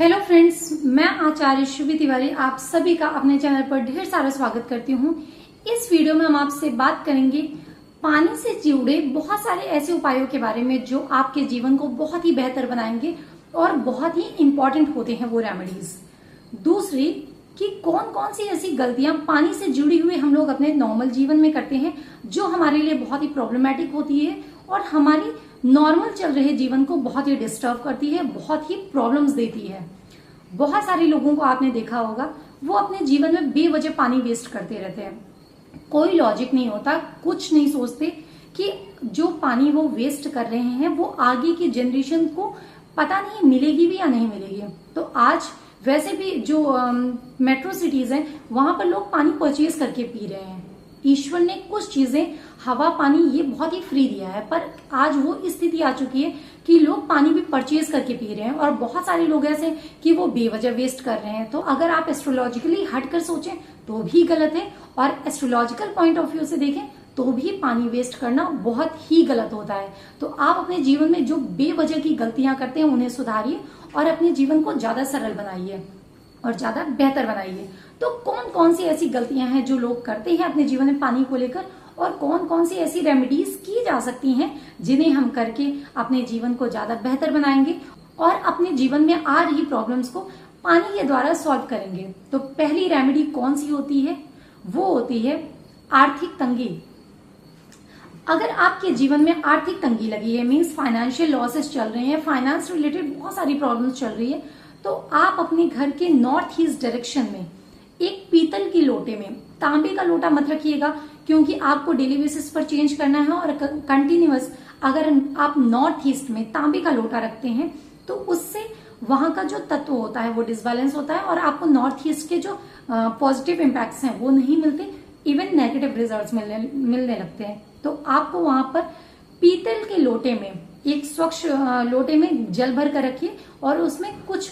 Hello friends, मैं आचार्य शुभी तिवारी आप सभी का अपने चैनल पर ढेर सारा स्वागत करती हूँ। इस वीडियो में हम आपसे बात करेंगे पानी से जुड़े बहुत सारे ऐसे उपायों के बारे में जो आपके जीवन को बहुत ही बेहतर बनाएंगे और बहुत ही इम्पोर्टेंट होते हैं वो रेमेडीज। दूसरी कि कौन कौन सी ऐसी गलतियां पानी से जुड़ी हुई हम लोग अपने नॉर्मल जीवन में करते हैं जो हमारे लिए बहुत ही प्रॉब्लमेटिक होती है और हमारी नॉर्मल चल रहे जीवन को बहुत ही डिस्टर्ब करती है, बहुत ही प्रॉब्लम्स देती है। बहुत सारे लोगों को आपने देखा होगा वो अपने जीवन में बेवजह पानी वेस्ट करते रहते हैं, कोई लॉजिक नहीं होता, कुछ नहीं सोचते कि जो पानी वो वेस्ट कर रहे हैं वो आगे की जनरेशन को पता नहीं मिलेगी भी या नहीं मिलेगी। तो आज वैसे भी जो मेट्रो सिटीज हैं वहां पर लोग पानी परचेज करके पी रहे हैं। ईश्वर ने कुछ चीजें, हवा, पानी ये बहुत ही फ्री दिया है, पर आज वो स्थिति आ चुकी है कि लोग पानी भी परचेज करके पी रहे हैं और बहुत सारे लोग ऐसे कि वो बेवजह वेस्ट कर रहे हैं। तो अगर आप एस्ट्रोलॉजिकली हटकर सोचें तो भी गलत है और एस्ट्रोलॉजिकल पॉइंट ऑफ व्यू से देखें तो भी पानी वेस्ट करना बहुत ही गलत होता है। तो आप अपने जीवन में जो बेवजह की गलतियां करते हैं उन्हें सुधारिए और अपने जीवन को ज्यादा सरल बनाइए और ज्यादा बेहतर बनाइए। तो कौन कौन सी ऐसी गलतियां हैं जो लोग करते हैं अपने जीवन में पानी को लेकर और कौन कौन सी ऐसी रेमेडीज की जा सकती हैं जिन्हें हम करके अपने जीवन को ज्यादा बेहतर बनाएंगे और अपने जीवन में आ रही प्रॉब्लम्स को पानी के द्वारा सॉल्व करेंगे। तो पहली रेमेडी कौन सी होती है? वो होती है आर्थिक तंगी। अगर आपके जीवन में आर्थिक तंगी लगी है, मीन्स फाइनेंशियल लॉसेस चल रहे हैं, फाइनेंस रिलेटेड बहुत सारी प्रॉब्लम्स चल रही है, तो आप अपने घर के नॉर्थ ईस्ट डायरेक्शन में एक पीतल की लोटे में, तांबे का लोटा मत रखिएगा क्योंकि आपको डेली बेसिस पर चेंज करना है और कंटिन्यूअस अगर आप नॉर्थ ईस्ट में तांबे का लोटा रखते हैं तो उससे वहां का जो तत्व होता है वो डिसबैलेंस होता है और आपको नॉर्थ ईस्ट के जो पॉजिटिव इम्पैक्ट्स हैं वो नहीं मिलते, इवन नेगेटिव रिजल्ट्स मिलने लगते हैं। तो आपको वहां पर पीतल के लोटे में, एक स्वच्छ लोटे में जल भर कर रखिए और उसमें कुछ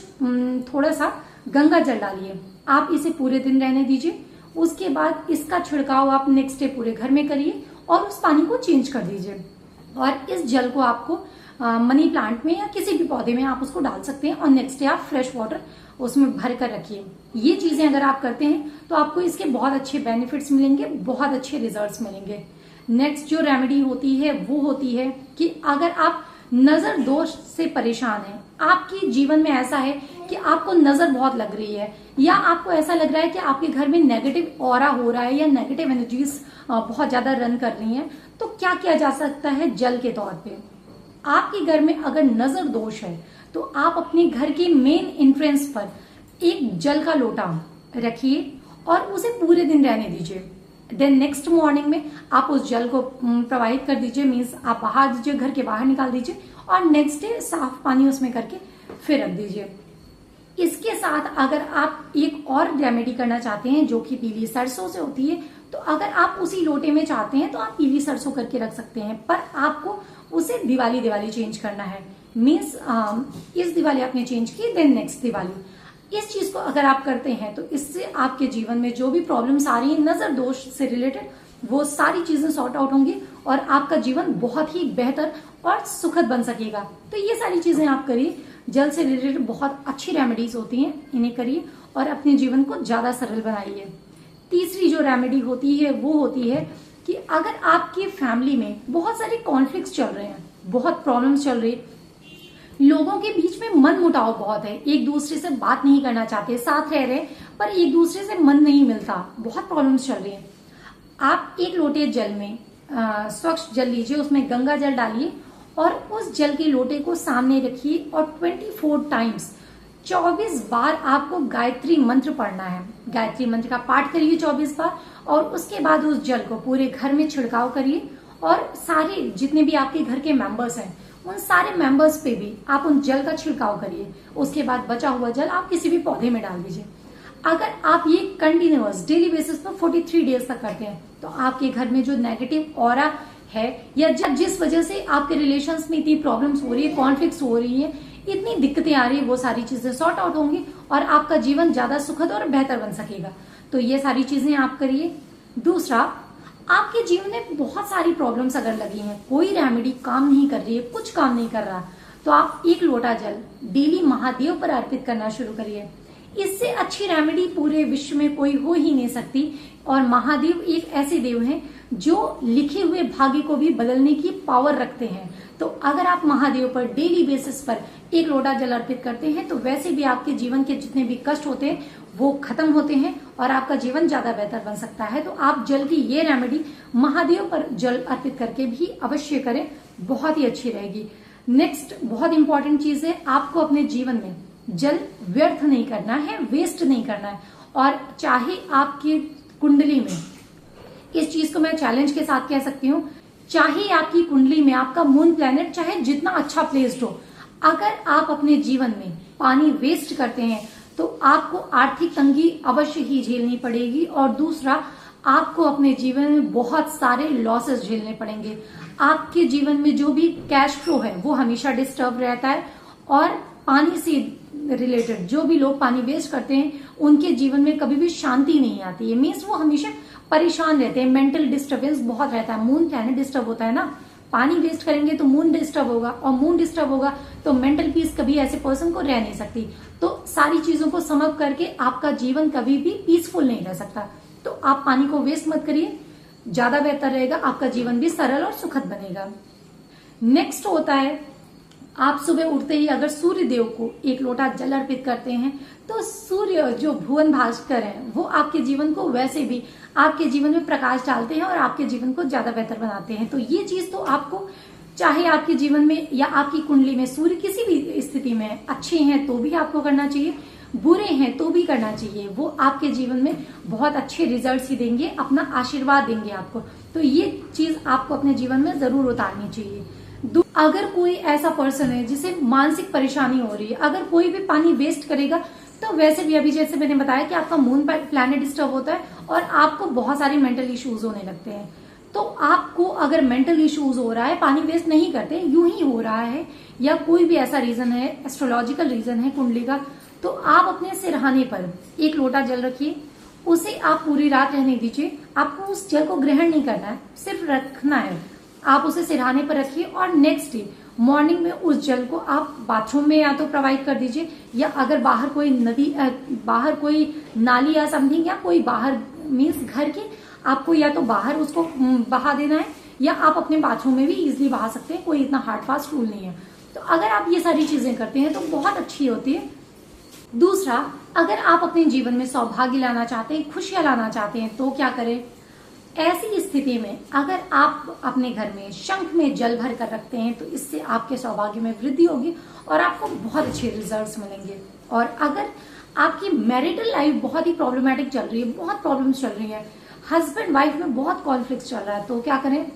थोड़ा सा गंगा जल डालिए। आप इसे पूरे दिन रहने दीजिए। उसके बाद इसका छिड़काव आप नेक्स्ट डे पूरे घर में करिए और उस पानी को चेंज कर दीजिए और इस जल को आपको मनी प्लांट में या किसी भी पौधे में आप उसको डाल सकते हैं और नेक्स्ट डे आप फ्रेश वाटर उसमें भर कर रखिए। ये चीजें अगर आप करते हैं तो आपको इसके बहुत अच्छे बेनिफिट्स मिलेंगे, बहुत अच्छे रिजल्ट्स मिलेंगे। नेक्स्ट जो रेमेडी होती है वो होती है कि अगर आप नजर दोष से परेशान हैं, आपके जीवन में ऐसा है कि आपको नजर बहुत लग रही है या आपको ऐसा लग रहा है कि आपके घर में नेगेटिव ऑरा हो रहा है या नेगेटिव एनर्जीज बहुत ज्यादा रन कर रही हैं, तो क्या किया जा सकता है? जल के तौर पे आपके घर में अगर नजर दोष है तो आप अपने घर के मेन एंट्रेंस पर एक जल का लोटा रखिए और उसे पूरे दिन रहने दीजिए। देन नेक्स्ट मॉर्निंग में आप उस जल को प्रोवाइड कर दीजिए, मीन्स आप बाहर दीजिए, घर के बाहर निकाल दीजिए और नेक्स्ट डे साफ पानी उसमें करके फिर रख दीजिए। इसके साथ अगर आप एक और रेमेडी करना चाहते हैं जो कि पीली सरसों से होती है, तो अगर आप उसी लोटे में चाहते हैं तो आप पीली सरसों करके रख सकते हैं, पर आपको उसे दिवाली चेंज करना है। मीन्स इस दिवाली आपने चेंज की, देन नेक्स्ट दिवाली। इस चीज को अगर आप करते हैं तो इससे आपके जीवन में जो भी प्रॉब्लम्स आ रही है नजर दोष से रिलेटेड वो सारी चीजें सॉर्ट आउट होंगी और आपका जीवन बहुत ही बेहतर और सुखद बन सकेगा। तो ये सारी चीजें आप करिए, जल से रिलेटेड बहुत अच्छी रेमेडीज होती हैं, इन्हें करिए और अपने जीवन को ज्यादा सरल बनाइए। तीसरी जो रेमेडी होती है वो होती है कि अगर आपकी फैमिली में बहुत सारे कॉन्फ्लिक्ट्स चल रहे हैं, बहुत प्रॉब्लम्स चल रही है, लोगों के बीच में मन मुटाव बहुत है, एक दूसरे से बात नहीं करना चाहते, साथ रह रहे पर एक दूसरे से मन नहीं मिलता, बहुत प्रॉब्लम्स चल रही है, आप एक लोटे जल में स्वच्छ जल लीजिए, उसमें गंगा जल डालिए और उस जल के लोटे को सामने रखिए और 24 टाइम्स 24 बार आपको गायत्री मंत्र पढ़ना है। गायत्री मंत्र का पाठ करिए 24 बार और उसके बाद उस जल को पूरे घर में छिड़काव करिए और सारे जितने भी आपके घर के मेंबर्स हैं उन सारे मेंबर्स पे भी आप उन जल का छिड़काव करिए। उसके बाद बचा हुआ जल आप किसी भी पौधे में डाल दीजिए। अगर आप ये कंटिन्यूअस डेली बेसिस पर 43 डेज तक करते हैं तो आपके घर में जो नेगेटिव ऑरा है या जिस वजह से आपके रिलेशंस में इतनी प्रॉब्लम्स हो रही है, कॉन्फ्लिक्ट्स हो रही है, इतनी दिक्कतें आ रही है, वो सारी चीजें सॉर्ट आउट होंगी और आपका जीवन ज्यादा सुखद और बेहतर बन सकेगा। तो ये सारी चीजें आप करिए। दूसरा, आपके जीवन में बहुत सारी प्रॉब्लम्स अगर लगी हैं, कोई रेमेडी काम नहीं कर रही है, कुछ काम नहीं कर रहा, तो आप 1 लोटा जल डेली महादेव पर अर्पित करना शुरू करिए। इससे अच्छी रेमेडी पूरे विश्व में कोई हो ही नहीं सकती। और महादेव एक ऐसे देव हैं जो लिखे हुए भाग्य को भी बदलने की पावर रखते हैं। तो अगर आप महादेव पर डेली बेसिस पर 1 लोटा जल अर्पित करते हैं तो वैसे भी आपके जीवन के जितने भी कष्ट होते हैं वो खत्म होते हैं और आपका जीवन ज्यादा बेहतर बन सकता है। तो आप जल की ये रेमेडी महादेव पर जल अर्पित करके भी अवश्य करें, बहुत ही अच्छी रहेगी। नेक्स्ट बहुत इंपॉर्टेंट चीज है, आपको अपने जीवन में जल व्यर्थ नहीं करना है, वेस्ट नहीं करना है। और चाहे आपकी कुंडली में, इस चीज को मैं चैलेंज के साथ कह सकती हूँ, चाहे आपकी कुंडली में आपका मून प्लैनेट चाहे जितना अच्छा प्लेस्ड हो, अगर आप अपने जीवन में पानी वेस्ट करते हैं तो आपको आर्थिक तंगी अवश्य ही झेलनी पड़ेगी। और दूसरा, आपको अपने जीवन में बहुत सारे लॉसेस झेलने पड़ेंगे। आपके जीवन में जो भी कैश फ्लो है वो हमेशा डिस्टर्ब रहता है। और पानी से रिलेटेड जो भी लोग पानी वेस्ट करते हैं उनके जीवन में कभी भी शांति नहीं आती है। मीन्स वो हमेशा परेशान रहते हैं, मेंटल डिस्टर्बेंस बहुत रहता है। मून प्लैनेट डिस्टर्ब होता है ना, पानी वेस्ट करेंगे तो मून डिस्टर्ब होगा, और मून डिस्टर्ब होगा तो मेंटल पीस कभी ऐसे पर्सन को रह नहीं सकती। तो सारी चीजों को समझ करके आपका जीवन कभी भी पीसफुल नहीं रह सकता। तो आप पानी को वेस्ट मत करिए, ज्यादा बेहतर रहेगा, आपका जीवन भी सरल और सुखद बनेगा। नेक्स्ट होता है, आप सुबह उठते ही अगर सूर्य देव को 1 लोटा जल अर्पित करते हैं तो सूर्य जो भुवन भास्कर हैं वो आपके जीवन को वैसे भी आपके जीवन में प्रकाश डालते हैं और आपके जीवन को ज्यादा बेहतर बनाते हैं। तो ये चीज तो आपको, चाहे आपके जीवन में या आपकी कुंडली में सूर्य किसी भी स्थिति में अच्छे हैं तो भी आपको करना चाहिए, बुरे हैं तो भी करना चाहिए। वो आपके जीवन में बहुत अच्छे रिजल्ट्स ही देंगे, अपना आशीर्वाद देंगे आपको। तो ये चीज आपको अपने जीवन में जरूर उतारनी चाहिए। अगर कोई ऐसा पर्सन है जिसे मानसिक परेशानी हो रही है, अगर कोई भी पानी वेस्ट करेगा तो वैसे भी अभी जैसे मैंने बताया कि आपका मून प्लैनेट डिस्टर्ब होता है और आपको बहुत सारे मेंटल इश्यूज होने लगते हैं। तो आपको अगर मेंटल इश्यूज हो रहा है, पानी वेस्ट नहीं करते, यूं ही हो रहा है, या कोई भी ऐसा रीजन है, एस्ट्रोलॉजिकल रीजन है कुंडली का, तो आप अपने सिरहाने पर 1 लोटा जल रखिए, उसे आप पूरी रात रहने दीजिए। आपको उस जल को ग्रहण नहीं करना है, सिर्फ रखना है। आप उसे सिरहाने पर रखिए और नेक्स्ट डे मॉर्निंग में उस जल को आप बाथरूम में या तो प्रोवाइड कर दीजिए, या अगर बाहर कोई नदी, बाहर कोई नाली या समथिंग, या कोई बाहर मीन्स घर के, आपको या तो बाहर उसको बहा देना है या आप अपने बाथरूम में भी इजिली बहा सकते हैं, कोई इतना हार्ड फास्ट रूल नहीं है। तो अगर आप ये सारी चीजें करते हैं तो बहुत अच्छी होती है। दूसरा, अगर आप अपने जीवन में सौभाग्य लाना चाहते हैं, खुशियां लाना चाहते हैं तो क्या करें? ऐसी स्थिति में अगर आप अपने घर में शंख में जल भर कर रखते हैं तो इससे आपके सौभाग्य में वृद्धि होगी और आपको बहुत अच्छे रिजल्ट्स मिलेंगे। और अगर आपकी मैरिटल लाइफ बहुत ही प्रॉब्लमेटिक चल रही है, बहुत प्रॉब्लम्स चल रही है, हस्बैंड वाइफ में बहुत कॉन्फ्लिक्ट चल रहा है, तो क्या करें?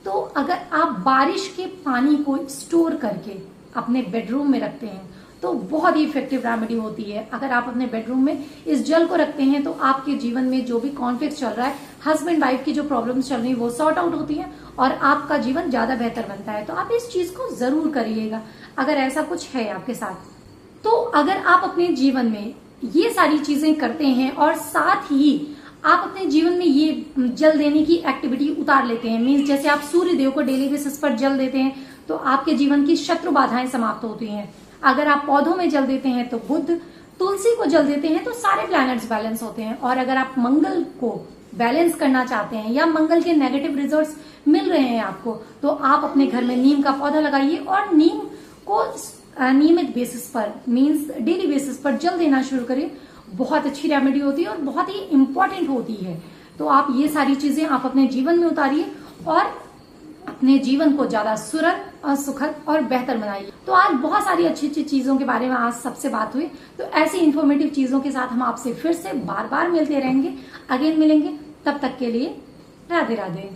तो अगर आप बारिश के पानी को स्टोर करके अपने बेडरूम में रखते हैं तो बहुत ही इफेक्टिव रेमेडी होती है। अगर आप अपने बेडरूम में इस जल को रखते हैं तो आपके जीवन में जो भी कॉन्फ्लिक्ट चल रहा है, हस्बैंड वाइफ की जो प्रॉब्लम्स चल रही है वो सॉर्ट आउट होती है और आपका जीवन ज्यादा बेहतर बनता है। तो आप इस चीज को जरूर करिएगा अगर ऐसा कुछ है आपके साथ। तो अगर आप अपने जीवन में ये सारी चीजें करते हैं और साथ ही आप अपने जीवन में ये जल देने की एक्टिविटी उतार लेते हैं, मीन्स जैसे आप सूर्य देव को डेली बेसिस पर जल देते हैं तो आपके जीवन की शत्रु बाधाएं समाप्त होती हैं। अगर आप पौधों में जल देते हैं तो बुध, तुलसी को जल देते हैं तो सारे प्लैनेट्स बैलेंस होते हैं। और अगर आप मंगल को बैलेंस करना चाहते हैं या मंगल के नेगेटिव रिजल्ट्स मिल रहे हैं आपको, तो आप अपने घर में नीम का पौधा लगाइए और नीम को नियमित बेसिस पर, मीन्स डेली बेसिस पर जल देना शुरू करिए। बहुत अच्छी रेमेडी होती है और बहुत ही इंपॉर्टेंट होती है। तो आप ये सारी चीजें आप अपने जीवन में उतारिए और अपने जीवन को ज्यादा सुरल और सुखद और बेहतर बनाइए। तो आज बहुत सारी अच्छी अच्छी चीजों के बारे में आज सबसे बात हुई। तो ऐसी इन्फॉर्मेटिव चीजों के साथ हम आपसे फिर से बार बार मिलते रहेंगे, अगेन मिलेंगे। तब तक के लिए राधे राधे।